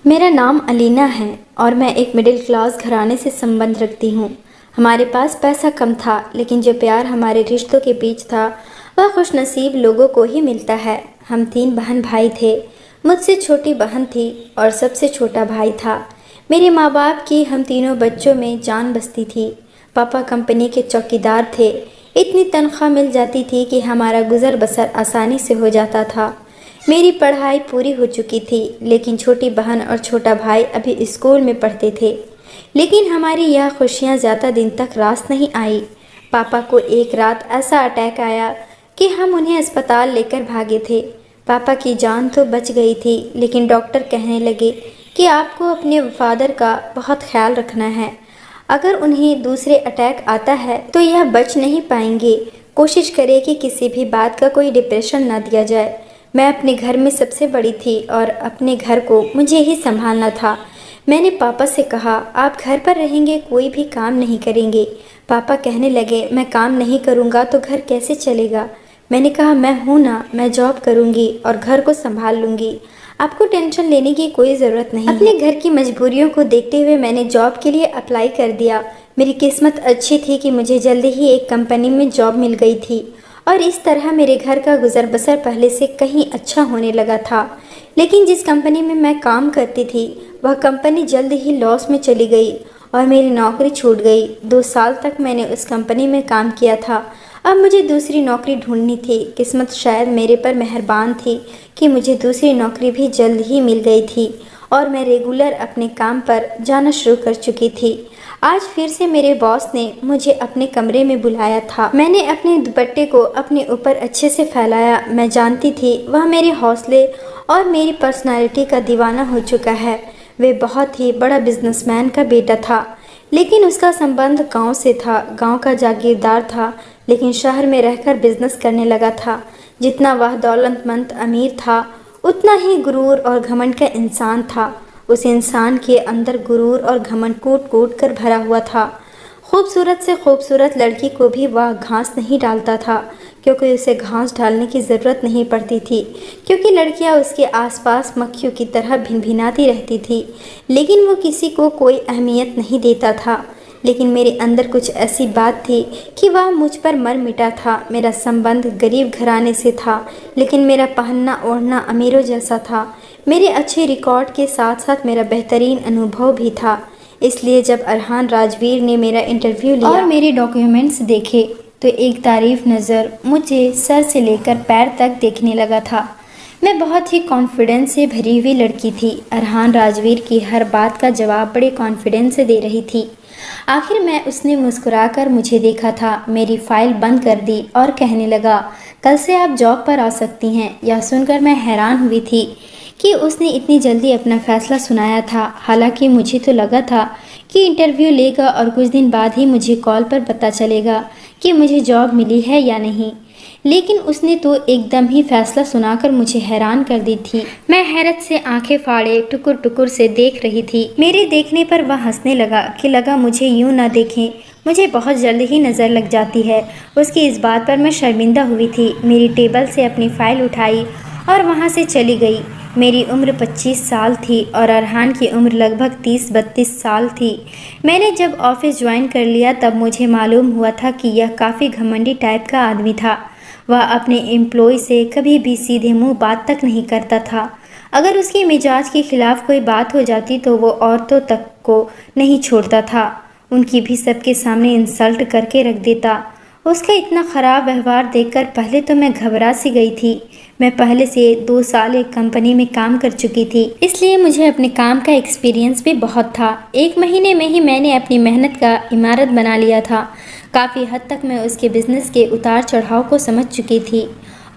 मेरा नाम अलीना है और मैं एक मिडिल क्लास घराने से संबंध रखती हूँ। हमारे पास पैसा कम था, लेकिन जो प्यार हमारे रिश्तों के बीच था वह खुशनसीब लोगों को ही मिलता है। हम 3 बहन भाई थे। मुझसे छोटी बहन थी और सबसे छोटा भाई था। मेरे माँ बाप की हम तीनों बच्चों में जान बसती थी। पापा कंपनी के चौकीदार थे। इतनी तनख्वाह मिल जाती थी कि हमारा गुजर बसर आसानी से हो जाता था। मेरी पढ़ाई पूरी हो चुकी थी, लेकिन छोटी बहन और छोटा भाई अभी स्कूल में पढ़ते थे। लेकिन हमारी यह खुशियाँ ज़्यादा दिन तक रास नहीं आई। पापा को एक रात ऐसा अटैक आया कि हम उन्हें अस्पताल लेकर भागे थे। पापा की जान तो बच गई थी, लेकिन डॉक्टर कहने लगे कि आपको अपने फादर का बहुत ख्याल रखना है। अगर उन्हें दूसरे अटैक आता है तो यह बच नहीं पाएंगे। कोशिश करें कि किसी भी बात का कोई डिप्रेशन ना दिया जाए। मैं अपने घर में सबसे बड़ी थी और अपने घर को मुझे ही संभालना था। मैंने पापा से कहा, आप घर पर रहेंगे, कोई भी काम नहीं करेंगे। पापा कहने लगे, मैं काम नहीं करूँगा तो घर कैसे चलेगा। मैंने कहा, मैं हूँ ना, मैं जॉब करूँगी और घर को संभाल लूँगी। आपको टेंशन लेने की कोई ज़रूरत नहीं। अपने घर की मजबूरियों को देखते हुए मैंने जॉब के लिए अप्लाई कर दिया। मेरी किस्मत अच्छी थी कि मुझे जल्दी ही एक कंपनी में जॉब मिल गई थी और इस तरह मेरे घर का गुजर बसर पहले से कहीं अच्छा होने लगा था। लेकिन जिस कंपनी में मैं काम करती थी वह कंपनी जल्द ही लॉस में चली गई और मेरी नौकरी छूट गई। 2 साल तक मैंने उस कंपनी में काम किया था। अब मुझे दूसरी नौकरी ढूंढनी थी। किस्मत शायद मेरे पर मेहरबान थी कि मुझे दूसरी नौकरी भी जल्द ही मिल गई थी और मैं रेगुलर अपने काम पर जाना शुरू कर चुकी थी। आज फिर से मेरे बॉस ने मुझे अपने कमरे में बुलाया था। मैंने अपने दुपट्टे को अपने ऊपर अच्छे से फैलाया। मैं जानती थी वह मेरे हौसले और मेरी पर्सनालिटी का दीवाना हो चुका है। वे बहुत ही बड़ा बिजनेसमैन का बेटा था, लेकिन उसका संबंध गांव से था। गांव का जागीरदार था, लेकिन शहर में रहकर बिजनेस करने लगा था। जितना वह दौलतमंद अमीर था, उतना ही गुरूर और घमंड का इंसान था। उस इंसान के अंदर गुरूर और घमंड कूट कूट कर भरा हुआ था। खूबसूरत से खूबसूरत लड़की को भी वह घास नहीं डालता था, क्योंकि उसे घास डालने की ज़रूरत नहीं पड़ती थी, क्योंकि लड़कियां उसके आसपास मक्खियों की तरह भिनभिनाती रहती थी। लेकिन वो किसी को कोई अहमियत नहीं देता था। लेकिन मेरे अंदर कुछ ऐसी बात थी कि वह मुझ पर मर मिटा था। मेरा संबंध गरीब घराने से था, लेकिन मेरा पहनना ओढ़ना अमीरों जैसा था। मेरे अच्छे रिकॉर्ड के साथ साथ मेरा बेहतरीन अनुभव भी था। इसलिए जब अरहान राजवीर ने मेरा इंटरव्यू लिया और मेरे डॉक्यूमेंट्स देखे तो एक तारीफ नज़र मुझे सर से लेकर पैर तक देखने लगा था। मैं बहुत ही कॉन्फिडेंस से भरी हुई लड़की थी। अरहान राजवीर की हर बात का जवाब बड़े कॉन्फिडेंस से दे रही थी। आखिर में उसने मुस्कुराकर मुझे देखा था, मेरी फाइल बंद कर दी और कहने लगा, कल से आप जॉब पर आ सकती हैं। यह सुनकर मैं हैरान हुई थी कि उसने इतनी जल्दी अपना फैसला सुनाया था। हालांकि मुझे तो लगा था कि इंटरव्यू लेगा और कुछ दिन बाद ही मुझे कॉल पर पता चलेगा कि मुझे जॉब मिली है या नहीं। लेकिन उसने तो एकदम ही फैसला सुनाकर मुझे हैरान कर दी थी। मैं हैरत से आंखें फाड़े टुकुर टुकुर से देख रही थी। मेरे देखने पर वह हंसने लगा कि लगा मुझे यूं ना देखें, मुझे बहुत जल्द ही नज़र लग जाती है। उसकी इस बात पर मैं शर्मिंदा हुई थी। मेरी टेबल से अपनी फाइल उठाई और वहाँ से चली गई। मेरी उम्र 25 साल थी और अरहान की उम्र लगभग 30-32 साल थी। मैंने जब ऑफिस ज्वाइन कर लिया तब मुझे मालूम हुआ था कि यह काफ़ी घमंडी टाइप का आदमी था। वह अपने एम्प्लॉय से कभी भी सीधे मुंह बात तक नहीं करता था। अगर उसके मिजाज के खिलाफ कोई बात हो जाती तो वो औरतों तक को नहीं छोड़ता था, उनकी भी सबके सामने इंसल्ट करके रख देता। उसका इतना ख़राब व्यवहार देखकर पहले तो मैं घबरा सी गई थी। मैं पहले से 2 साल एक कंपनी में काम कर चुकी थी, इसलिए मुझे अपने काम का एक्सपीरियंस भी बहुत था। 1 महीने में ही मैंने अपनी मेहनत का इमारत बना लिया था। काफ़ी हद तक मैं उसके बिज़नेस के उतार चढ़ाव को समझ चुकी थी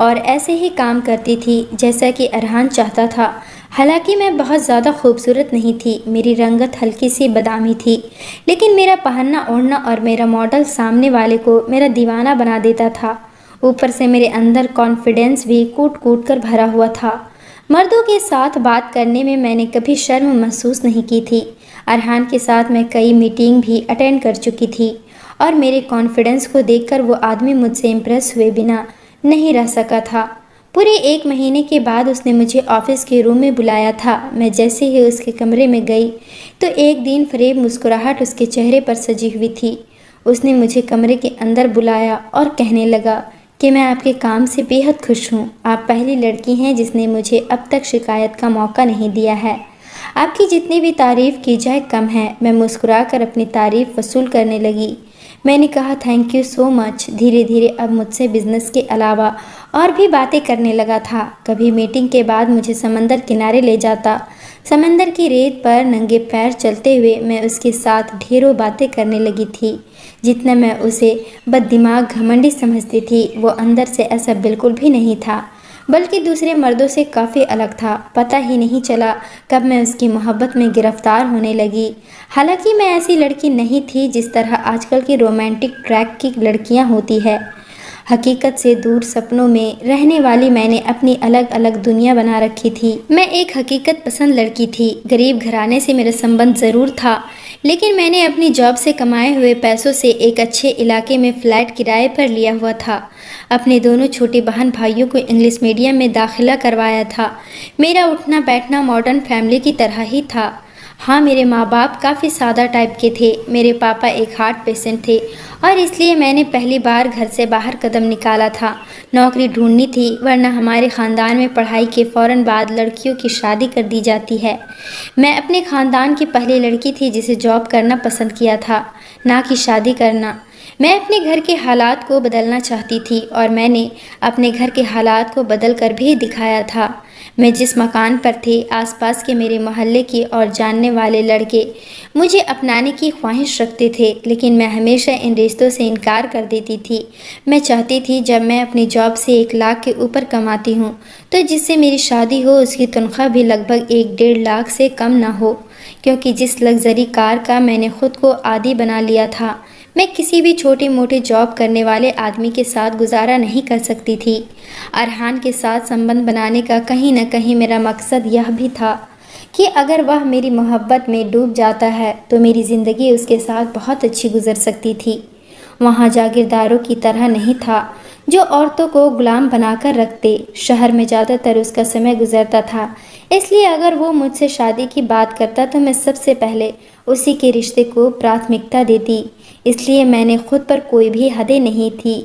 और ऐसे ही काम करती थी जैसा कि अरहान चाहता था। हालांकि मैं बहुत ज़्यादा खूबसूरत नहीं थी, मेरी रंगत हल्की सी बादामी थी, लेकिन मेरा पहनना ओढ़ना और मेरा मॉडल सामने वाले को मेरा दीवाना बना देता था। ऊपर से मेरे अंदर कॉन्फिडेंस भी कूट कूट कर भरा हुआ था। मर्दों के साथ बात करने में मैंने कभी शर्म महसूस नहीं की थी। अरहान के साथ मैं कई मीटिंग भी अटेंड कर चुकी थी और मेरे कॉन्फिडेंस को देखकर वो आदमी मुझसे इम्प्रेस हुए बिना नहीं रह सका था। पूरे 1 महीने के बाद उसने मुझे ऑफिस के रूम में बुलाया था। मैं जैसे ही उसके कमरे में गई तो एक दिन फरेब मुस्कुराहट उसके चेहरे पर सजी हुई थी। उसने मुझे कमरे के अंदर बुलाया और कहने लगा कि मैं आपके काम से बेहद खुश हूँ। आप पहली लड़की हैं जिसने मुझे अब तक शिकायत का मौका नहीं दिया है। आपकी जितनी भी तारीफ़ की जाए कम है। मैं मुस्कुराकर अपनी तारीफ़ वसूल करने लगी। मैंने कहा थैंक यू सो मच। धीरे धीरे अब मुझसे बिजनेस के अलावा और भी बातें करने लगा था। कभी मीटिंग के बाद मुझे समंदर किनारे ले जाता। समंदर की रेत पर नंगे पैर चलते हुए मैं उसके साथ ढेरों बातें करने लगी थी। जितना मैं उसे बददिमाग घमंडी समझती थी, वो अंदर से ऐसा बिल्कुल भी नहीं था, बल्कि दूसरे मर्दों से काफ़ी अलग था। पता ही नहीं चला कब मैं उसकी मोहब्बत में गिरफ्तार होने लगी। हालांकि मैं ऐसी लड़की नहीं थी जिस तरह आजकल की रोमांटिक ट्रैक की लड़कियां होती है। हकीकत से दूर सपनों में रहने वाली मैंने अपनी अलग अलग दुनिया बना रखी थी। मैं एक हकीकत पसंद लड़की थी। गरीब घराने से मेरा संबंध ज़रूर था, लेकिन मैंने अपनी जॉब से कमाए हुए पैसों से एक अच्छे इलाके में फ्लैट किराए पर लिया हुआ था। अपने दोनों छोटे बहन भाइयों को इंग्लिश मीडियम में दाखिला करवाया था। मेरा उठना बैठना मॉडर्न फैमिली की तरह ही था। हाँ, मेरे माँ बाप काफ़ी सादा टाइप के थे। मेरे पापा एक हार्ट पेशेंट थे और इसलिए मैंने पहली बार घर से बाहर कदम निकाला था। नौकरी ढूंढनी थी, वरना हमारे ख़ानदान में पढ़ाई के फ़ौरन बाद लड़कियों की शादी कर दी जाती है। मैं अपने ख़ानदान की पहली लड़की थी जिसे जॉब करना पसंद किया था, ना कि शादी करना। मैं अपने घर के हालात को बदलना चाहती थी और मैंने अपने घर के हालात को बदल कर भी दिखाया था। मैं जिस मकान पर थी, आसपास के मेरे मोहल्ले के और जानने वाले लड़के मुझे अपनाने की ख्वाहिश रखते थे, लेकिन मैं हमेशा इन रिश्तों से इनकार कर देती थी। मैं चाहती थी जब मैं अपनी जॉब से 1 लाख के ऊपर कमाती हूँ तो जिससे मेरी शादी हो उसकी तनख्वाह भी लगभग 1-1.5 लाख से कम ना हो, क्योंकि जिस लग्जरी कार का मैंने खुद को आदी बना लिया था, मैं किसी भी छोटे मोटे जॉब करने वाले आदमी के साथ गुजारा नहीं कर सकती थी। अरहान के साथ संबंध बनाने का कहीं न कहीं मेरा मकसद यह भी था कि अगर वह मेरी मोहब्बत में डूब जाता है तो मेरी ज़िंदगी उसके साथ बहुत अच्छी गुजर सकती थी। वहाँ जागीरदारों की तरह नहीं था जो औरतों को गुलाम बनाकर रखते। शहर में ज़्यादातर उसका समय गुजरता था, इसलिए अगर वो मुझसे शादी की बात करता तो मैं सबसे पहले उसी के रिश्ते को प्राथमिकता देती। इसलिए मैंने खुद पर कोई भी हदें नहीं थी,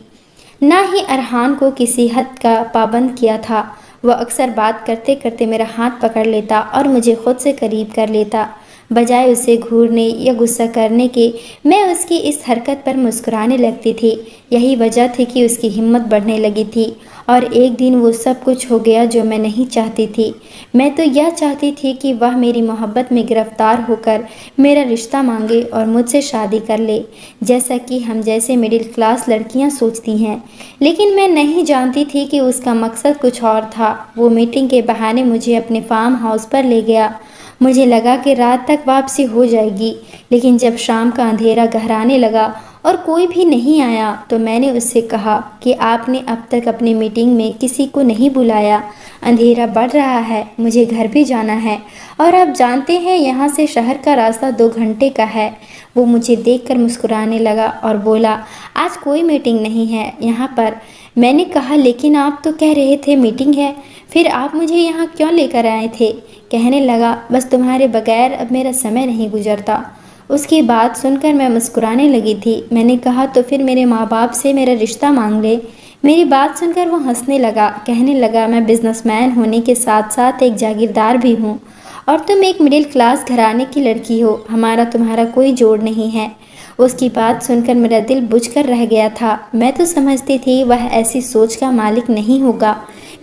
ना ही अरहान को किसी हद का पाबंद किया था। वह अक्सर बात करते करते मेरा हाथ पकड़ लेता और मुझे खुद से करीब कर लेता। बजाय उसे घूरने या गुस्सा करने के, मैं उसकी इस हरकत पर मुस्कुराने लगती थी। यही वजह थी कि उसकी हिम्मत बढ़ने लगी थी और एक दिन वो सब कुछ हो गया जो मैं नहीं चाहती थी। मैं तो यह चाहती थी कि वह मेरी मोहब्बत में गिरफ्तार होकर मेरा रिश्ता मांगे और मुझसे शादी कर ले, जैसा कि हम जैसे मिडिल क्लास लड़कियां सोचती हैं। लेकिन मैं नहीं जानती थी कि उसका मकसद कुछ और था। वो मीटिंग के बहाने मुझे अपने फार्म हाउस पर ले गया। मुझे लगा कि रात तक वापसी हो जाएगी, लेकिन जब शाम का अंधेरा गहराने लगा और कोई भी नहीं आया तो मैंने उससे कहा कि आपने अब तक अपनी मीटिंग में किसी को नहीं बुलाया। अंधेरा बढ़ रहा है, मुझे घर भी जाना है और आप जानते हैं यहाँ से शहर का रास्ता 2 घंटे का है। वो मुझे देखकर मुस्कुराने लगा और बोला, आज कोई मीटिंग नहीं है यहाँ पर। मैंने कहा, लेकिन आप तो कह रहे थे मीटिंग है, फिर आप मुझे यहाँ क्यों लेकर आए थे? कहने लगा, बस तुम्हारे बगैर अब मेरा समय नहीं गुजरता। उसकी बात सुनकर मैं मुस्कुराने लगी थी। मैंने कहा, तो फिर मेरे माँ बाप से मेरा रिश्ता मांग ले। मेरी बात सुनकर वो हंसने लगा। कहने लगा, मैं बिजनेसमैन होने के साथ साथ एक जागीरदार भी हूँ और तुम एक मिडिल क्लास घराने की लड़की हो। हमारा तुम्हारा कोई जोड़ नहीं है। उसकी बात सुनकर मेरा दिल बुझकर रह गया था। मैं तो समझती थी वह ऐसी सोच का मालिक नहीं होगा,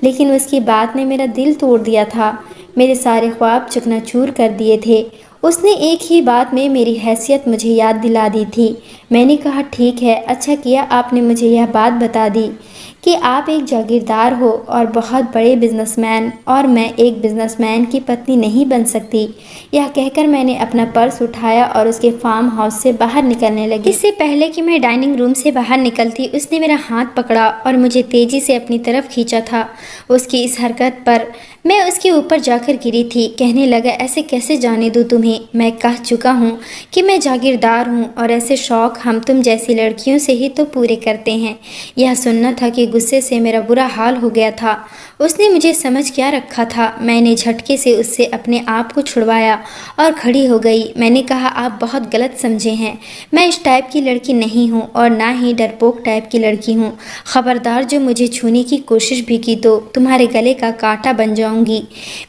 लेकिन उसकी बात ने मेरा दिल तोड़ दिया था। मेरे सारे ख्वाब चकनाचूर कर दिए थे। उसने एक ही बात में मेरी हैसियत मुझे याद दिला दी थी। मैंने कहा, ठीक है, अच्छा किया आपने मुझे यह बात बता दी कि आप एक जागीरदार हो और बहुत बड़े बिजनेसमैन, और मैं एक बिजनेसमैन की पत्नी नहीं बन सकती। यह कहकर मैंने अपना पर्स उठाया और उसके फार्म हाउस से बाहर निकलने लगी। इससे पहले कि मैं डाइनिंग रूम से बाहर निकलती, उसने मेरा हाथ पकड़ा और मुझे तेजी से अपनी तरफ खींचा था। उसकी इस हरकत पर मैं उसके ऊपर जाकर गिरी थी। कहने लगा, ऐसे कैसे जाने दूँ तुम्हें? मैं कह चुका हूँ कि मैं जागीरदार हूँ और ऐसे शौक़ हम तुम जैसी लड़कियों से ही तो पूरे करते हैं। यह सुनना था कि गुस्से से मेरा बुरा हाल हो गया था। उसने मुझे समझ क्या रखा था। मैंने झटके से उससे अपने आप को छुड़वाया और खड़ी हो गई। मैंने कहा, आप बहुत गलत समझे हैं। मैं इस टाइप की लड़की नहीं हूँ और ना ही डरपोक टाइप की लड़की हूँ। खबरदार जो मुझे छूने की कोशिश भी की तो तुम्हारे गले का कांटा बन जाऊंगी।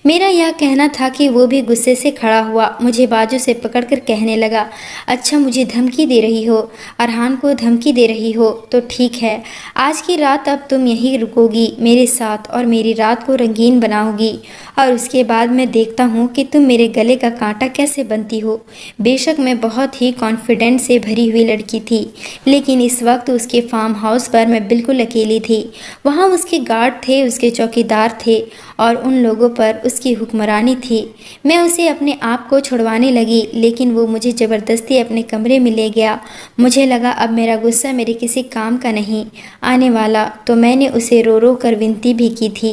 मेरा यह कहना था कि वो भी गुस्से से खड़ा हुआ, मुझे बाजू से पकड़कर कहने लगा, अच्छा मुझे धमकी दे रही हो, अरहान को धमकी दे रही हो, तो ठीक है, आज की रात अब तुम यहीं रुकोगी मेरे साथ और मेरी रात को रंगीन बनाओगी और उसके बाद मैं देखता हूँ कि तुम मेरे गले का कांटा कैसे बनती हो। बेशक मैं बहुत ही कॉन्फिडेंट से भरी हुई लड़की थी, लेकिन इस वक्त उसके फार्म हाउस पर मैं बिल्कुल अकेली थी। वहाँ उसके गार्ड थे, उसके चौकीदार थे और उन लोगों पर उसकी हुक्मरानी थी। मैं उसे अपने आप को छुड़वाने लगी, लेकिन वो मुझे ज़बरदस्ती अपने कमरे में ले गया। मुझे लगा अब मेरा गुस्सा मेरे किसी काम का नहीं आने वाला, तो मैंने उसे रो रो कर विनती भी की थी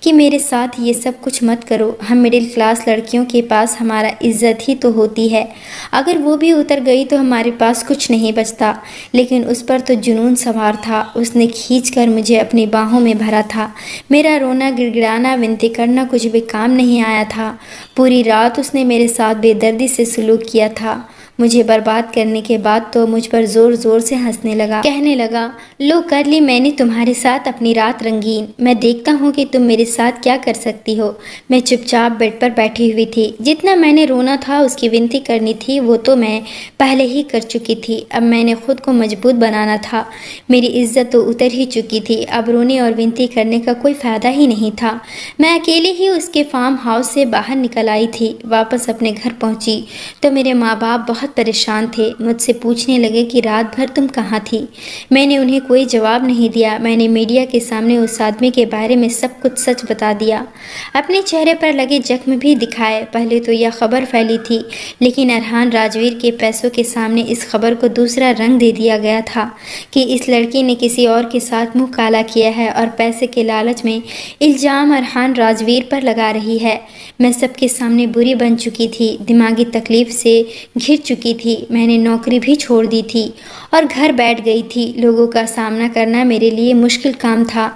कि मेरे साथ ये सब कुछ मत करो। हम मिडिल क्लास लड़कियों के पास हमारा इज्जत ही तो होती है, अगर वो भी उतर गई तो हमारे पास कुछ नहीं बचता। लेकिन उस पर तो जुनून सवार था। उसने खींचकर मुझे अपनी बाहों में भरा था। मेरा रोना, गिड़गिड़ाना, विनती करना कुछ भी काम नहीं आया था। पूरी रात उसने मेरे साथ बेदर्दी से सलूक किया था। मुझे बर्बाद करने के बाद तो मुझ पर ज़ोर ज़ोर से हंसने लगा। कहने लगा, लो कर ली मैंने तुम्हारे साथ अपनी रात रंगीन, मैं देखता हूँ कि तुम मेरे साथ क्या कर सकती हो। मैं चुपचाप बेड पर बैठी हुई थी। जितना मैंने रोना था, उसकी विनती करनी थी, वो तो मैं पहले ही कर चुकी थी। अब मैंने खुद को मजबूत बनाना था। मेरी इज्जत तो उतर ही चुकी थी। अब रोने और विनती करने का कोई फ़ायदा ही नहीं था। मैं अकेले ही उसके फार्म हाउस से बाहर निकल आई थी। वापस अपने घर पहुँची तो मेरे माँ बाप बहुत परेशान थे। मुझसे पूछने लगे कि रात भर तुम कहाँ थी। मैंने उन्हें कोई जवाब नहीं दिया। मैंने मीडिया के सामने उस आदमी के बारे में सब कुछ सच बता दिया। अपने चेहरे पर लगे जख्म भी दिखाए। पहले तो यह खबर फैली थी, लेकिन अरहान राजवीर के पैसों के सामने इस खबर को दूसरा रंग दे दिया गया था कि इस लड़की ने किसी और के साथ मुंह काला किया है और पैसे के लालच में इल्ज़ाम अरहान राजवीर पर लगा रही है। मैं सबके सामने बुरी बन चुकी थी, दिमागी तकलीफ से घिर चुकी थी। मैंने नौकरी भी छोड़ दी थी और घर बैठ गई थी। लोगों का सामना करना मेरे लिए मुश्किल काम था।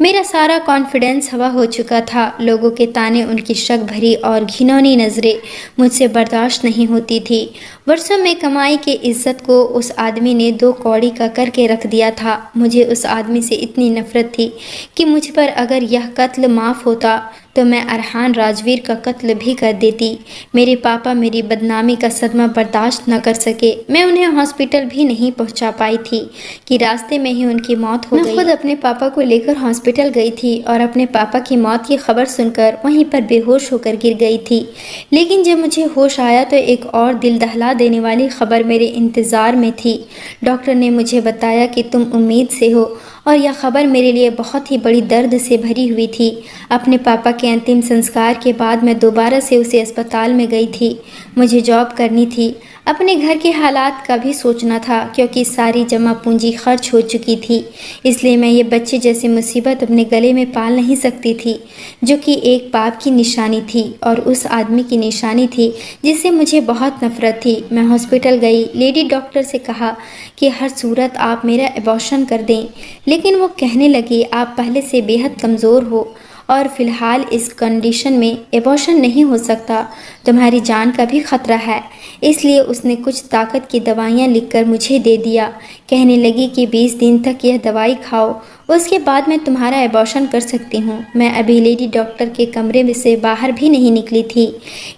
मेरा सारा कॉन्फिडेंस हवा हो चुका था। लोगों के ताने, उनकी शक भरी और घिनौनी नज़रें मुझसे बर्दाश्त नहीं होती थी। वर्षों में कमाई के इज्जत को उस आदमी ने 2 कौड़ी का करके रख दिया था। मुझे उस आदमी से इतनी नफरत थी कि मुझ पर अगर यह कत्ल माफ़ होता तो मैं अरहान राजवीर का कत्ल भी कर देती। मेरे पापा मेरी बदनामी का सदमा बर्दाश्त न कर सके। मैं उन्हें हॉस्पिटल भी नहीं पहुंचा पाई थी कि रास्ते में ही उनकी मौत हो गई। मैं खुद अपने पापा को लेकर हॉस्पिटल गई थी और अपने पापा की मौत की खबर सुनकर वहीं पर बेहोश होकर गिर गई थी। लेकिन जब मुझे होश आया तो एक और दिल दहला देने वाली खबर मेरे इंतज़ार में थी। डॉक्टर ने मुझे बताया कि तुम उम्मीद से हो और यह खबर मेरे लिए बहुत ही बड़ी दर्द से भरी हुई थी। अपने पापा के अंतिम संस्कार के बाद मैं दोबारा से उसे अस्पताल में गई थी। मुझे जॉब करनी थी। अपने घर के हालात का भी सोचना था, क्योंकि सारी जमा पूंजी खर्च हो चुकी थी। इसलिए मैं ये बच्चे जैसी मुसीबत अपने गले में पाल नहीं सकती थी, जो कि एक पाप की निशानी थी और उस आदमी की निशानी थी जिससे मुझे बहुत नफरत थी। मैं हॉस्पिटल गई। लेडी डॉक्टर से कहा कि हर सूरत आप मेरा एबॉर्शन कर दें, लेकिन वो कहने लगी, आप पहले से बेहद कमज़ोर हो और फ़िलहाल इस कंडीशन में एबॉर्शन नहीं हो सकता, तुम्हारी जान का भी खतरा है। इसलिए उसने कुछ ताकत की दवाइयाँ लिखकर मुझे दे दिया। कहने लगी कि 20 दिन तक यह दवाई खाओ, उसके बाद मैं तुम्हारा एबॉर्शन कर सकती हूँ। मैं अभी लेडी डॉक्टर के कमरे में से बाहर भी नहीं निकली थी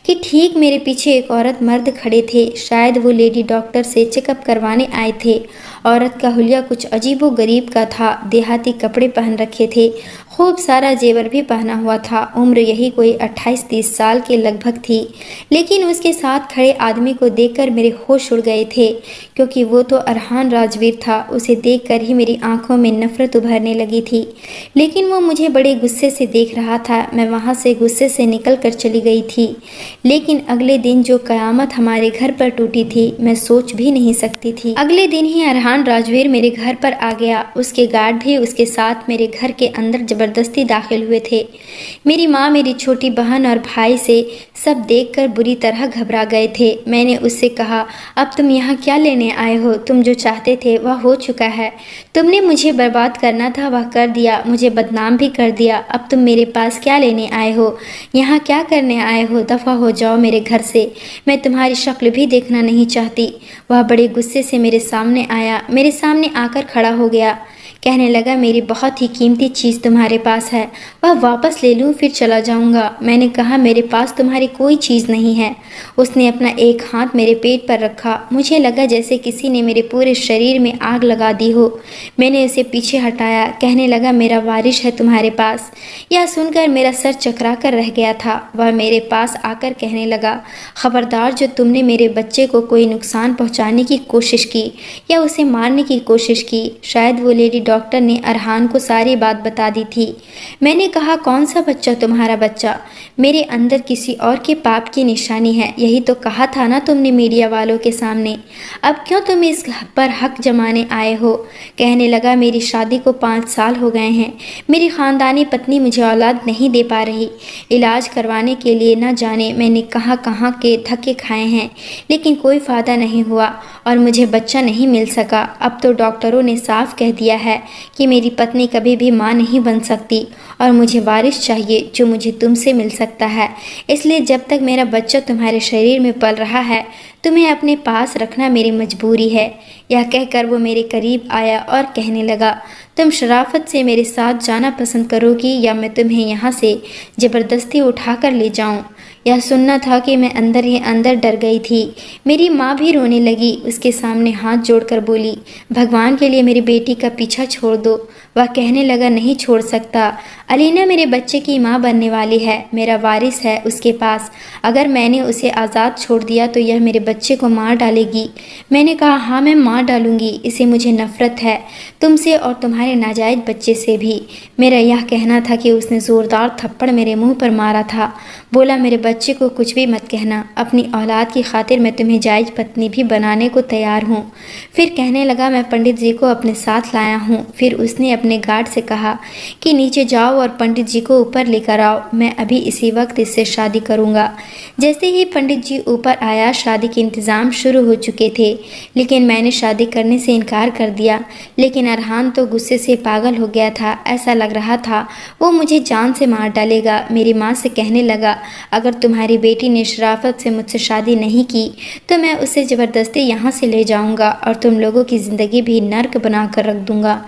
कि ठीक मेरे पीछे एक औरत मर्द खड़े थे। शायद वो लेडी डॉक्टर से चेकअप करवाने आए थे। औरत का हुलिया कुछ अजीबो गरीब का था। देहाती कपड़े पहन रखे थे, खूब सारा जेवर भी पहना हुआ था। उम्र यही कोई 28-30 साल के लगभग थी। लेकिन उसके साथ खड़े आदमी को देखकर मेरे होश उड़ गए थे, क्योंकि वो तो अरहान राजवीर था। उसे देखकर ही मेरी आंखों में नफरत उभरने लगी थी। लेकिन वो मुझे बड़े गुस्से से देख रहा था। मैं वहाँ से गुस्से से निकल कर चली गई थी। लेकिन अगले दिन जो कयामत हमारे घर पर टूटी थी, मैं सोच भी नहीं सकती थी। अगले दिन ही अरहान राजवीर मेरे घर पर आ गया। उसके गार्ड भी उसके साथ मेरे घर के अंदर ज़बरदस्ती दाखिल हुए थे। मेरी माँ, मेरी छोटी बहन और भाई से सब देखकर बुरी तरह घबरा गए थे। मैंने उससे कहा, अब तुम यहाँ क्या लेने आए हो? तुम जो चाहते थे वह हो चुका है। तुमने मुझे बर्बाद करना था, वह कर दिया, मुझे बदनाम भी कर दिया। अब तुम मेरे पास क्या लेने आए हो? यहाँ क्या करने आए हो? दफ़ा हो जाओ मेरे घर से, मैं तुम्हारी शक्ल भी देखना नहीं चाहती। वह बड़े गुस्से से मेरे सामने आया, मेरे सामने आकर खड़ा हो गया। कहने लगा, मेरी बहुत ही कीमती चीज़ तुम्हारे पास है, वह वापस ले लूँ फिर चला जाऊँगा। मैंने कहा, मेरे पास तुम्हारी कोई चीज़ नहीं है। उसने अपना एक हाथ मेरे पेट पर रखा। मुझे लगा जैसे किसी ने मेरे पूरे शरीर में आग लगा दी हो। मैंने उसे पीछे हटाया। कहने लगा, मेरा वारिस है तुम्हारे पास। यह सुनकर मेरा सर चकरा कर रह गया था। वह मेरे पास आकर कहने लगा, खबरदार, जो तुमने मेरे बच्चे को कोई नुकसान पहुँचाने की कोशिश की या उसे मारने की कोशिश की। शायद वो लेडी डॉक्टर ने अरहान को सारी बात बता दी थी। मैंने कहा, कौन सा बच्चा? तुम्हारा बच्चा। मेरे अंदर किसी और के पाप की निशानी है, यही तो कहा था ना तुमने मीडिया वालों के सामने। अब क्यों तुम इस पर हक जमाने आए हो? कहने लगा, मेरी शादी को 5 साल हो गए हैं। मेरी ख़ानदानी पत्नी मुझे औलाद नहीं दे पा रही। इलाज करवाने के लिए न जाने मैंने कहाँ कहाँ के धक्के खाए हैं, लेकिन कोई फ़ायदा नहीं हुआ और मुझे बच्चा नहीं मिल सका। अब तो डॉक्टरों ने साफ कह दिया है कि मेरी पत्नी कभी भी माँ नहीं बन सकती और मुझे वारिस चाहिए जो मुझे तुमसे मिल सकता है। इसलिए जब तक मेरा बच्चा तुम्हारे शरीर में पल रहा है, तुम्हें अपने पास रखना मेरी मजबूरी है। यह कहकर वो मेरे करीब आया और कहने लगा, तुम शराफत से मेरे साथ जाना पसंद करोगी या मैं तुम्हें यहाँ से ज़बरदस्ती उठाकर ले जाऊँ? यह सुनना था कि मैं अंदर ही अंदर डर गई थी। मेरी माँ भी रोने लगी। उसके सामने हाथ जोड़कर बोली, भगवान के लिए मेरी बेटी का पीछा छोड़ दो। वह कहने लगा, नहीं छोड़ सकता। अलीना मेरे बच्चे की माँ बनने वाली है, मेरा वारिस है उसके पास। अगर मैंने उसे आज़ाद छोड़ दिया तो यह मेरे बच्चे को मार डालेगी। मैंने कहा, हाँ मैं मार डालूंगी, इसे मुझे नफ़रत है तुमसे और तुम्हारे नाजायज़ बच्चे से भी। मेरा यह कहना था कि उसने ज़ोरदार थप्पड़ मेरे मुंह पर मारा था। बोला, मेरे बच्चे को कुछ भी मत कहना, अपनी औलाद की खातिर मैं तुम्हें जायज़ पत्नी भी बनाने को तैयार हूँ। फिर कहने लगा, मैं पंडित जी को अपने साथ लाया हूँ। फिर उसने अपने गार्ड से कहा कि नीचे जाओ और पंडित जी को ऊपर लेकर आओ, मैं अभी इसी वक्त इससे शादी करूँगा। जैसे ही पंडित जी ऊपर आया, शादी के इंतज़ाम शुरू हो चुके थे, लेकिन मैंने शादी करने से इनकार कर दिया। लेकिन अरहान तो गुस्से से पागल हो गया था। ऐसा लग रहा था वो मुझे जान से मार डालेगा। मेरी माँ से कहने लगा, अगर तुम्हारी बेटी ने शराफत से मुझसे शादी नहीं की तो मैं उसे ज़बरदस्ती यहाँ से ले जाऊँगा और तुम लोगों की ज़िंदगी भी नर्क बना कर रख दूँगा।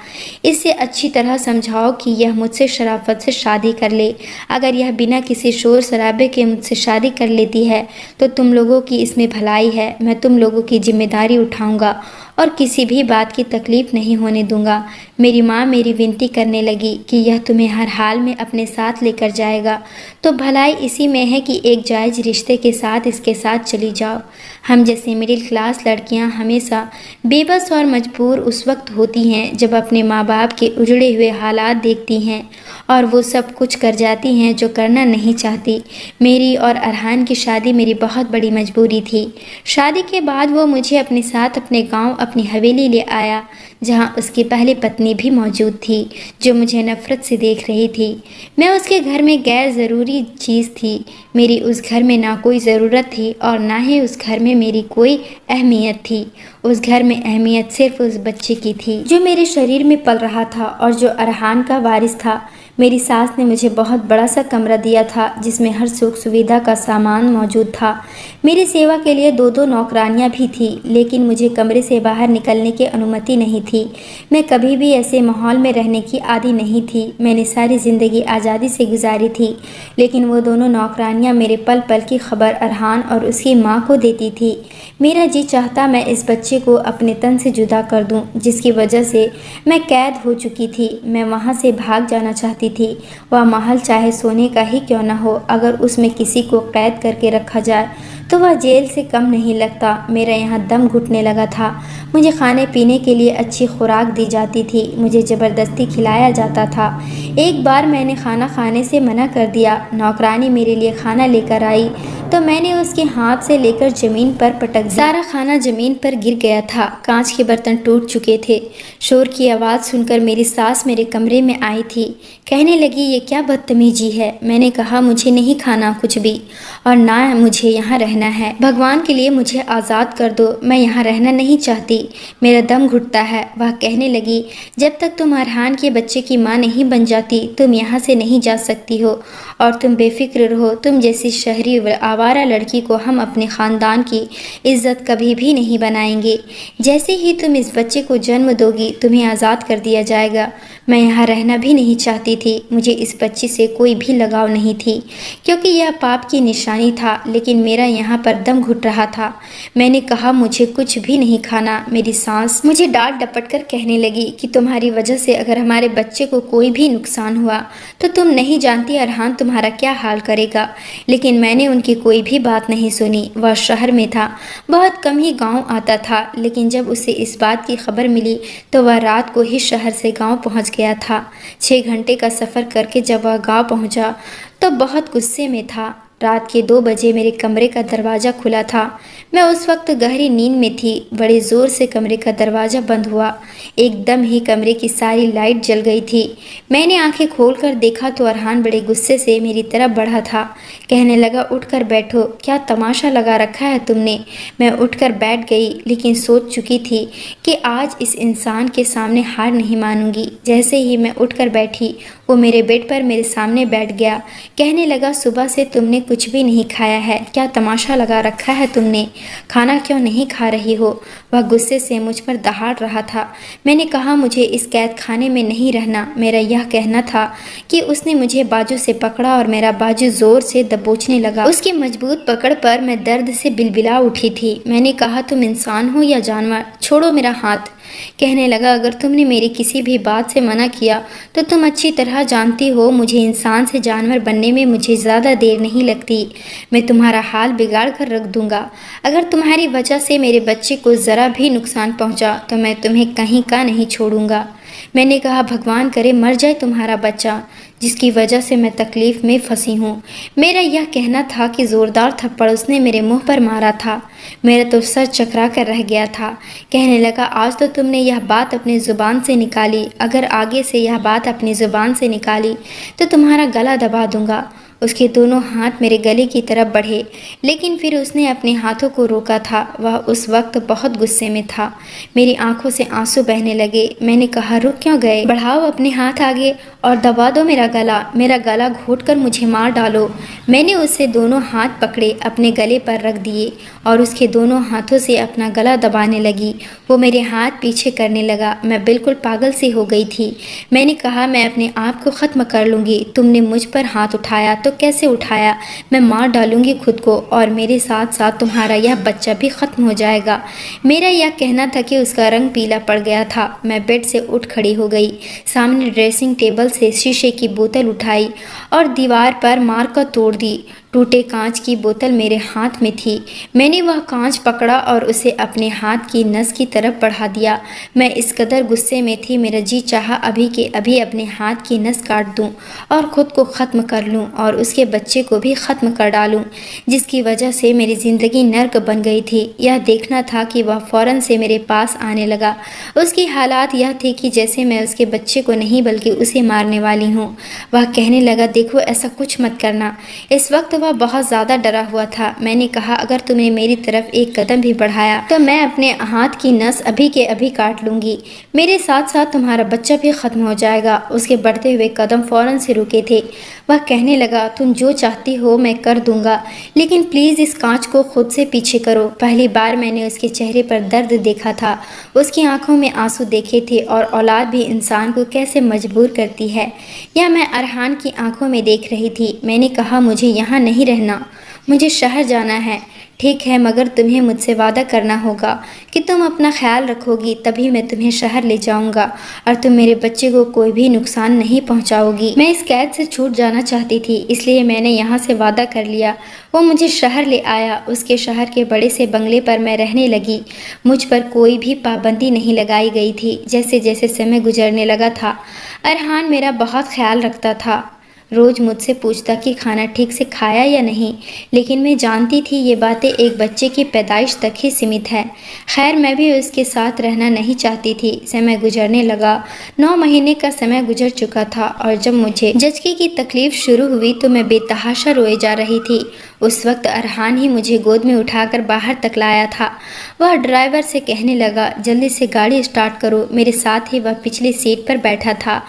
इससे अच्छी तरह समझाओ कि यह मुझसे शराफत से शादी कर ले। अगर यह बिना किसी शोर शराबे के मुझसे शादी कर लेती है तो तुम लोगों की इसमें भलाई है। मैं तुम लोगों की जिम्मेदारी उठाऊँगा और किसी भी बात की तकलीफ़ नहीं होने दूंगा। मेरी माँ मेरी विनती करने लगी कि यह तुम्हें हर हाल में अपने साथ लेकर जाएगा, तो भलाई इसी में है कि एक जायज़ रिश्ते के साथ इसके साथ चली जाओ। हम जैसे मिडिल क्लास लड़कियां हमेशा बेबस और मजबूर उस वक्त होती हैं जब अपने माँ बाप के उजड़े हुए हालात देखती हैं और वो सब कुछ कर जाती हैं जो करना नहीं चाहती। मेरी और अरहान की शादी मेरी बहुत बड़ी मजबूरी थी। शादी के बाद वो मुझे अपने साथ अपने गांव, अपनी हवेली ले आया, जहां उसकी पहली पत्नी भी मौजूद थी जो मुझे नफ़रत से देख रही थी। मैं उसके घर में गैर ज़रूरी चीज़ थी। मेरी उस घर में ना कोई ज़रूरत थी और ना ही उस घर में मेरी कोई अहमियत थी। उस घर में अहमियत सिर्फ उस बच्चे की थी जो मेरे शरीर में पल रहा था और जो अरहान का वारिस था। मेरी सास ने मुझे बहुत बड़ा सा कमरा दिया था जिसमें हर सुख सुविधा का सामान मौजूद था। मेरी सेवा के लिए 2-2 नौकरानियां भी थी, लेकिन मुझे कमरे से बाहर निकलने की अनुमति नहीं थी। मैं कभी भी ऐसे माहौल में रहने की आदी नहीं थी। मैंने सारी ज़िंदगी आज़ादी से गुजारी थी, लेकिन वो दोनों नौकरानियां मेरे पल पल की खबर अरहान और उसकी माँ को देती थी। मेरा जी चाहता मैं इस बच्चे को अपने तन से जुदा कर दूं, जिसकी वजह से मैं कैद हो चुकी थी। मैं वहाँ से भाग जाना चाहती थी। वह महल चाहे सोने का ही क्यों न हो, अगर उसमें किसी को कैद करके रखा जाए तो वह जेल से कम नहीं लगता। मेरा यहाँ दम घुटने लगा था। मुझे खाने पीने के लिए अच्छी खुराक दी जाती थी, मुझे ज़बरदस्ती खिलाया जाता था। एक बार मैंने खाना खाने से मना कर दिया। नौकरानी मेरे लिए खाना लेकर आई तो मैंने उसके हाथ से लेकर ज़मीन पर पटक दिया। सारा खाना ज़मीन पर गिर गया था। कांच के बर्तन टूट चुके थे। शोर की आवाज़ सुनकर मेरी सास मेरे कमरे में आई थी। कहने लगी, ये क्या बदतमीजी है। मैंने कहा, मुझे नहीं खाना कुछ भी और ना मुझे यहाँ रहना है। भगवान के लिए मुझे आज़ाद कर दो, मैं यहाँ रहना नहीं चाहती। मेरा दम घुटता है। वह कहने लगी, जब तक तुम अरहान के बच्चे की माँ नहीं बन जाती तुम यहाँ से नहीं जा सकती हो और तुम बेफिक्र रहो। तुम जैसी शहरी आवारा लड़की को हम अपने ख़ानदान की इज्जत कभी भी नहीं बनाएंगे। जैसे ही तुम इस बच्चे को जन्म दोगी तुम्हें आज़ाद कर दिया जाएगा। मैं यहाँ रहना भी नहीं चाहती थी। मुझे इस बच्ची से कोई भी लगाव नहीं थी क्योंकि यह पाप की निशानी था, लेकिन मेरा यहाँ पर दम घुट रहा था। मैंने कहा, मुझे कुछ भी नहीं खाना। मेरी सास मुझे डांट डपट कर कहने लगी कि तुम्हारी वजह से अगर हमारे बच्चे को कोई भी नुकसान हुआ तो तुम नहीं जानती अरहान तुम्हारा क्या हाल करेगा। लेकिन मैंने उनकी कोई भी बात नहीं सुनी। वह शहर में था, बहुत कम ही गाँव आता था, लेकिन जब उसे इस बात की खबर मिली तो वह रात को ही शहर से गाँव पहुँच गया था। 6 घंटे का सफ़र करके जब वह गाँव पहुँचा तो बहुत गुस्से में था। रात के 2 बजे मेरे कमरे का दरवाज़ा खुला था। मैं उस वक्त गहरी नींद में थी। बड़े ज़ोर से कमरे का दरवाज़ा बंद हुआ। एकदम ही कमरे की सारी लाइट जल गई थी। मैंने आंखें खोलकर देखा तो अरहान बड़े गुस्से से मेरी तरफ बढ़ा था। कहने लगा, उठकर बैठो, क्या तमाशा लगा रखा है तुमने। मैं उठकर बैठ गई, लेकिन सोच चुकी थी कि आज इस इंसान के सामने हार नहीं मानूंगी। जैसे ही मैं उठकर बैठी वो मेरे बेड पर मेरे सामने बैठ गया। कहने लगा, सुबह से तुमने कुछ भी नहीं खाया है, क्या तमाशा लगा रखा है तुमने, खाना क्यों नहीं खा रही हो। वह गुस्से से मुझ पर दहाड़ रहा था। मैंने कहा, मुझे इस कैद खाने में नहीं रहना। मेरा यह कहना था कि उसने मुझे बाजू से पकड़ा और मेरा बाजू जोर से दबोचने लगा। उसकी मजबूत पकड़ पर मैं दर्द से बिलबिला उठी थी। मैंने कहा, तुम इंसान हो या जानवर, छोड़ो मेरा हाथ। कहने लगा, अगर तुमने मेरी किसी भी बात से मना किया तो तुम अच्छी तरह जानती हो मुझे इंसान से जानवर बनने में मुझे ज़्यादा देर नहीं लगती। मैं तुम्हारा हाल बिगाड़ कर रख दूंगा। अगर तुम्हारी वजह से मेरे बच्चे को ज़रा भी नुकसान पहुंचा तो मैं तुम्हें कहीं का नहीं छोड़ूंगा। मैंने कहा, भगवान करे मर जाए तुम्हारा बच्चा जिसकी वजह से मैं तकलीफ़ में फंसी हूँ। मेरा यह कहना था कि ज़ोरदार थप्पड़ उसने मेरे मुंह पर मारा था। मेरा तो सर चकरा कर रह गया था। कहने लगा, आज तो तुमने यह बात अपनी ज़ुबान से निकाली, अगर आगे से यह बात अपनी ज़ुबान से निकाली तो तुम्हारा गला दबा दूंगा। उसके दोनों हाथ मेरे गले की तरफ बढ़े, लेकिन फिर उसने अपने हाथों को रोका था। वह उस वक्त बहुत गुस्से में था। मेरी आंखों से आंसू बहने लगे। मैंने कहा, रुक क्यों गए, बढ़ाओ अपने हाथ आगे और दबा दो मेरा गला घोंटकर मुझे मार डालो। मैंने उससे दोनों हाथ पकड़े, अपने गले पर रख दिए और उसके दोनों हाथों से अपना गला दबाने लगी। वो मेरे हाथ पीछे करने लगा। मैं बिल्कुल पागल सी हो गई थी। मैंने कहा, मैं अपने आप को ख़त्म कर लूँगी। तुमने मुझ पर हाथ उठाया तो कैसे उठाया, मैं मार डालूंगी खुद को और मेरे साथ साथ तुम्हारा यह बच्चा भी ख़त्म हो जाएगा। मेरा यह कहना था कि उसका रंग पीला पड़ गया था। मैं बेड से उठ खड़ी हो गई, सामने ड्रेसिंग टेबल से शीशे की बोतल उठाई और दीवार पर मारकर तोड़ दी। टूटे कांच की बोतल मेरे हाथ में थी। मैंने वह कांच पकड़ा और उसे अपने हाथ की नस की तरफ बढ़ा दिया। मैं इस कदर गुस्से में थी, मेरा जी चाहा अभी के अभी अपने हाथ की नस काट दूं और ख़ुद को ख़त्म कर लूं और उसके बच्चे को भी ख़त्म कर डालूं, जिसकी वजह से मेरी ज़िंदगी नर्क बन गई थी। यह देखना था कि वह फ़ौरन से मेरे पास आने लगा। उसकी हालात यह थी कि जैसे मैं उसके बच्चे को नहीं बल्कि उसे मारने वाली हूँ। वह कहने लगा, देखो ऐसा कुछ मत करना। इस वक्त वह बहुत ज़्यादा डरा हुआ था। मैंने कहा, अगर तुमने मेरी तरफ एक कदम भी बढ़ाया तो मैं अपने हाथ की नस अभी के अभी काट लूँगी। मेरे साथ साथ तुम्हारा बच्चा भी ख़त्म हो जाएगा। उसके बढ़ते हुए कदम फ़ौरन से रुके थे। वह कहने लगा, तुम जो चाहती हो मैं कर दूंगा, लेकिन प्लीज़ इस कांच को खुद से पीछे करो। पहली बार मैंने उसके चेहरे पर दर्द देखा था। उसकी आंखों में आंसू देखे थे और औलाद भी इंसान को कैसे मजबूर करती है, यह मैं अरहान की आंखों में देख रही थी। मैंने कहा, मुझे यहाँ नहीं रहना। मुझे शहर जाना है। ठीक है, मगर तुम्हें मुझसे वादा करना होगा कि तुम अपना ख्याल रखोगी, तभी मैं तुम्हें शहर ले जाऊंगा और तुम मेरे बच्चे को कोई भी नुकसान नहीं पहुंचाओगी। मैं इस कैद से छूट जाना चाहती थी, इसलिए मैंने यहाँ से वादा कर लिया। वो मुझे शहर ले आया। उसके शहर के बड़े से बंगले पर मैं रहने लगी। मुझ पर कोई भी पाबंदी नहीं लगाई गई थी। जैसे जैसे समय गुजरने लगा था, अरहान मेरा बहुत ख्याल रखता था। रोज़ मुझसे पूछता कि खाना ठीक से खाया या नहीं, लेकिन मैं जानती थी ये बातें एक बच्चे की पैदाइश तक ही सीमित है। खैर, मैं भी उसके साथ रहना नहीं चाहती थी। समय गुजरने लगा। 9 महीने का समय गुजर चुका था और जब मुझे जचकी की तकलीफ शुरू हुई तो मैं बेतहाशा रोए जा रही थी। उस वक्त अरहान ही मुझे गोद में उठाकर बाहर तक लाया था। वह ड्राइवर से कहने लगा, जल्दी से गाड़ी स्टार्ट करो। मेरे साथ ही वह पिछली सीट पर बैठा था।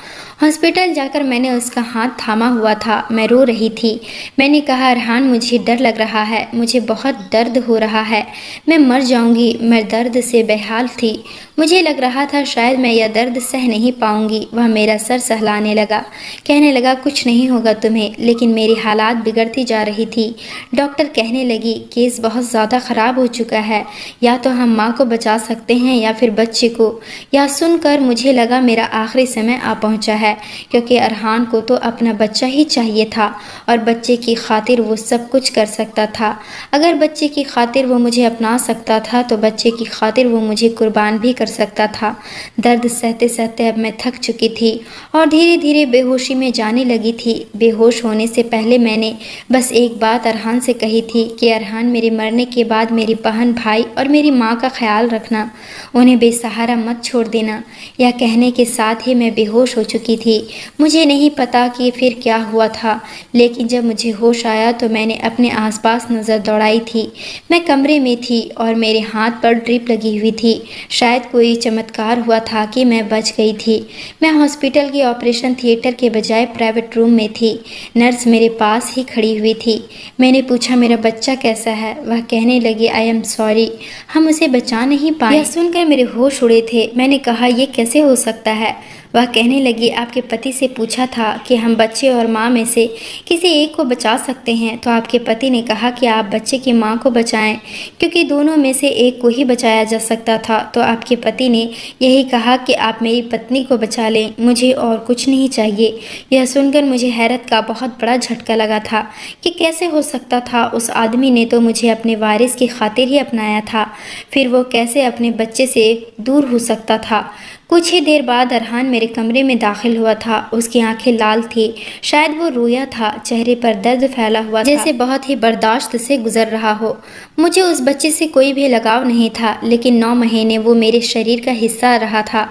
हॉस्पिटल जाकर मैंने उसका हाथ थामा हुआ था। मैं रो रही थी। मैंने कहा, अरहान मुझे डर लग रहा है, मुझे बहुत दर्द हो रहा है, मैं मर जाऊंगी। मैं दर्द से बेहाल थी। मुझे लग रहा था शायद मैं यह दर्द सह नहीं पाऊंगी। वह मेरा सर सहलाने लगा, कहने लगा, कुछ नहीं होगा तुम्हें। लेकिन मेरी हालात बिगड़ती जा रही थी। डॉक्टर कहने लगी, केस बहुत ज़्यादा ख़राब हो चुका है, या तो हम माँ को बचा सकते हैं या फिर बच्चे को। यह सुनकर मुझे लगा मेरा आखिरी समय आ पहुँचा है, क्योंकि अरहान को तो अपना बच्चा ही चाहिए था और बच्चे की खातिर वो सब कुछ कर सकता था। अगर बच्चे की खातिर वो मुझे अपना सकता था तो बच्चे की खातिर वो मुझे कुर्बान भी कर सकता था। दर्द सहते सहते अब मैं थक चुकी थी और धीरे धीरे बेहोशी में जाने लगी थी। बेहोश होने से पहले मैंने बस एक बात अरहान से कही थी कि अरहान, मेरे मरने के बाद मेरी बहन, भाई और मेरी माँ का ख्याल रखना, उन्हें बेसहारा मत छोड़ देना। यह कहने के साथ ही मैं बेहोश हो चुकी थी। मुझे नहीं पता कि फिर क्या हुआ था, लेकिन जब मुझे होश आया तो मैंने अपने आसपास नज़र दौड़ाई थी। मैं कमरे में थी और मेरे हाथ पर ड्रिप लगी हुई थी। शायद कोई चमत्कार हुआ था कि मैं बच गई थी। मैं हॉस्पिटल के ऑपरेशन थिएटर के बजाय प्राइवेट रूम में थी। नर्स मेरे पास ही खड़ी हुई थी। मैंने पूछा, मेरा बच्चा कैसा है? वह कहने लगी, आई एम सॉरी, हम उसे बचा नहीं पाए। यह सुनकर मेरे होश उड़े थे। मैंने कहा, यह कैसे हो सकता है? वह कहने लगी, आपके पति से पूछा था कि हम बच्चे और माँ में से किसी एक को बचा सकते हैं, तो आपके पति ने कहा कि आप बच्चे की माँ को बचाएं, क्योंकि दोनों में से एक को ही बचाया जा सकता था। तो आपके पति ने यही कहा कि आप मेरी पत्नी को बचा लें, मुझे और कुछ नहीं चाहिए। यह सुनकर मुझे हैरत का बहुत बड़ा झटका लगा था कि कैसे हो सकता था। उस आदमी ने तो मुझे अपने वारिस की खातिर ही अपनाया था, फिर वो कैसे अपने बच्चे से दूर हो सकता था। कुछ ही देर बाद अरहान मेरे कमरे में दाखिल हुआ था। उसकी आंखें लाल थी, शायद वो रोया था। चेहरे पर दर्द फैला हुआ था, जैसे बहुत ही बर्दाश्त से गुजर रहा हो। मुझे उस बच्चे से कोई भी लगाव नहीं था, लेकिन 9 महीने वो मेरे शरीर का हिस्सा रहा था।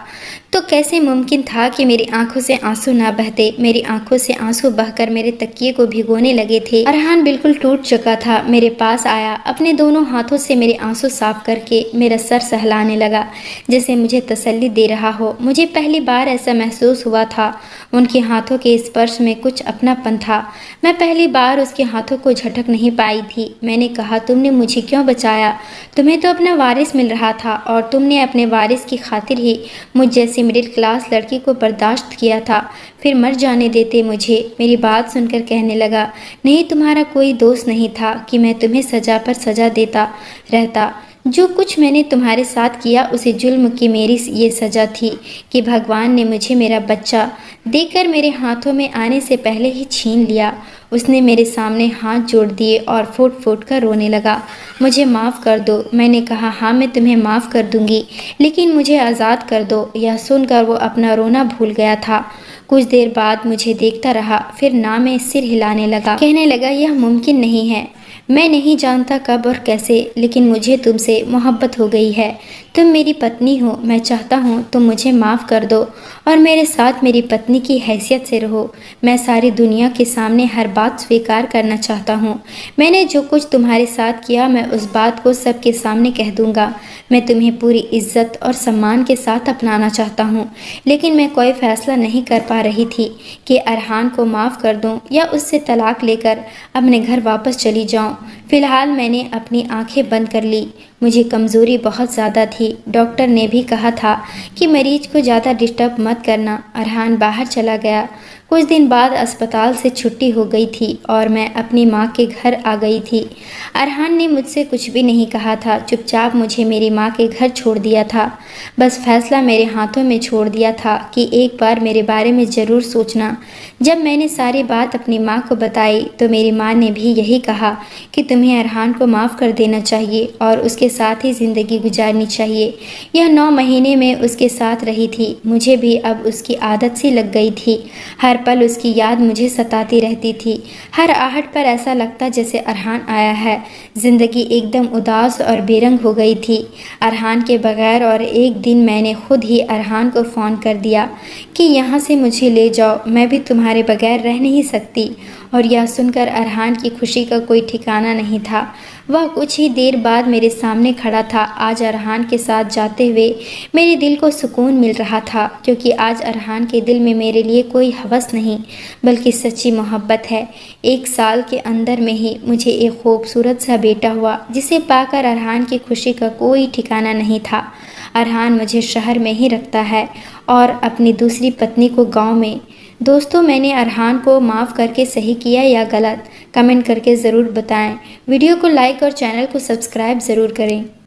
तो कैसे मुमकिन था कि मेरी आंखों से आंसू ना बहते? मेरी आंखों से आंसू बहकर मेरे तकिए को भिगोने लगे थे। अरहान बिल्कुल टूट चुका था। मेरे पास आया, अपने दोनों हाथों से मेरे आंसू साफ करके मेरा सर सहलाने लगा, जैसे मुझे तसल्ली दे रहा हो। मुझे पहली बार ऐसा महसूस हुआ था। उनके हाथों के स्पर्श में कुछ अपनापन था। मैं पहली बार उसके हाथों को झटक नहीं पाई थी। मैंने कहा, तुमने मुझे क्यों बचाया? तुम्हें तो अपना वारिस मिल रहा था और तुमने अपने वारिस की खातिर ही मुझ जैसी मिडिल क्लास लड़की को बर्दाश्त किया था, फिर मर जाने देते मुझे। मेरी बात सुनकर कहने लगा, नहीं, तुम्हारा कोई दोष नहीं था कि मैं तुम्हें सज़ा पर सज़ा देता रहता। जो कुछ मैंने तुम्हारे साथ किया उसे जुल्म की मेरी ये सज़ा थी कि भगवान ने मुझे मेरा बच्चा देकर मेरे हाथों में आने से पहले ही छीन लिया। उसने मेरे सामने हाथ जोड़ दिए और फूट फूट कर रोने लगा। मुझे माफ़ कर दो। मैंने कहा, हाँ, मैं तुम्हें माफ़ कर दूंगी, लेकिन मुझे आज़ाद कर दो। यह सुनकर वो अपना रोना भूल गया था। कुछ देर बाद मुझे देखता रहा, फिर ना में सिर हिलाने लगा, कहने लगा, यह मुमकिन नहीं है। मैं नहीं जानता कब और कैसे, लेकिन मुझे तुमसे मोहब्बत हो गई है। तुम मेरी पत्नी हो। मैं चाहता हूँ तुम मुझे माफ़ कर दो और मेरे साथ मेरी पत्नी की हैसियत से रहो। मैं सारी दुनिया के सामने हर बात स्वीकार करना चाहता हूँ। मैंने जो कुछ तुम्हारे साथ किया, मैं उस बात को सबके सामने कह दूँगा। मैं तुम्हें पूरी इज्जत और सम्मान के साथ अपनाना चाहता हूँ, लेकिन मैं कोई फ़ैसला नहीं कर पा रही थी कि अरहान को माफ़ कर दूँ या उससे तलाक लेकर अपने घर वापस चली जाऊँ। फ़िलहाल मैंने अपनी आंखें बंद कर ली। मुझे कमज़ोरी बहुत ज़्यादा थी। डॉक्टर ने भी कहा था कि मरीज को ज़्यादा डिस्टर्ब मत करना। अरहान बाहर चला गया। कुछ दिन बाद अस्पताल से छुट्टी हो गई थी और मैं अपनी माँ के घर आ गई थी। अरहान ने मुझसे कुछ भी नहीं कहा था, चुपचाप मुझे मेरी माँ के घर छोड़ दिया था। बस फैसला मेरे हाथों में छोड़ दिया था कि एक बार मेरे बारे में ज़रूर सोचना। जब मैंने सारी बात अपनी माँ को बताई तो मेरी माँ ने भी यही कहा कि तुम्हें अरहान को माफ़ कर देना चाहिए और उसके साथ ही ज़िंदगी गुजारनी चाहिए। यह 9 महीने में उसके साथ रही थी, मुझे भी अब उसकी आदत सी लग गई थी। हर पल उसकी याद मुझे सताती रहती थी। हर आहट पर ऐसा लगता जैसे अरहान आया है। ज़िंदगी एकदम उदास और बेरंग हो गई थी अरहान के बगैर। और एक दिन मैंने खुद ही अरहान को फ़ोन कर दिया कि यहाँ से मुझे ले जाओ, मैं भी तुम्हारे बगैर रह नहीं सकती। और यह सुनकर अरहान की खुशी का कोई ठिकाना नहीं था। वह कुछ ही देर बाद मेरे सामने खड़ा था। आज अरहान के साथ जाते हुए मेरे दिल को सुकून मिल रहा था, क्योंकि आज अरहान के दिल में मेरे लिए कोई हवस नहीं बल्कि सच्ची मोहब्बत है। 1 साल के अंदर में ही मुझे एक खूबसूरत सा बेटा हुआ, जिसे पाकर अरहान की खुशी का कोई ठिकाना नहीं था। अरहान मुझे शहर में ही रखता है और अपनी दूसरी पत्नी को गांव में। दोस्तों, मैंने अरहान को माफ़ करके सही किया या गलत, कमेंट करके ज़रूर बताएं। वीडियो को लाइक और चैनल को सब्सक्राइब ज़रूर करें।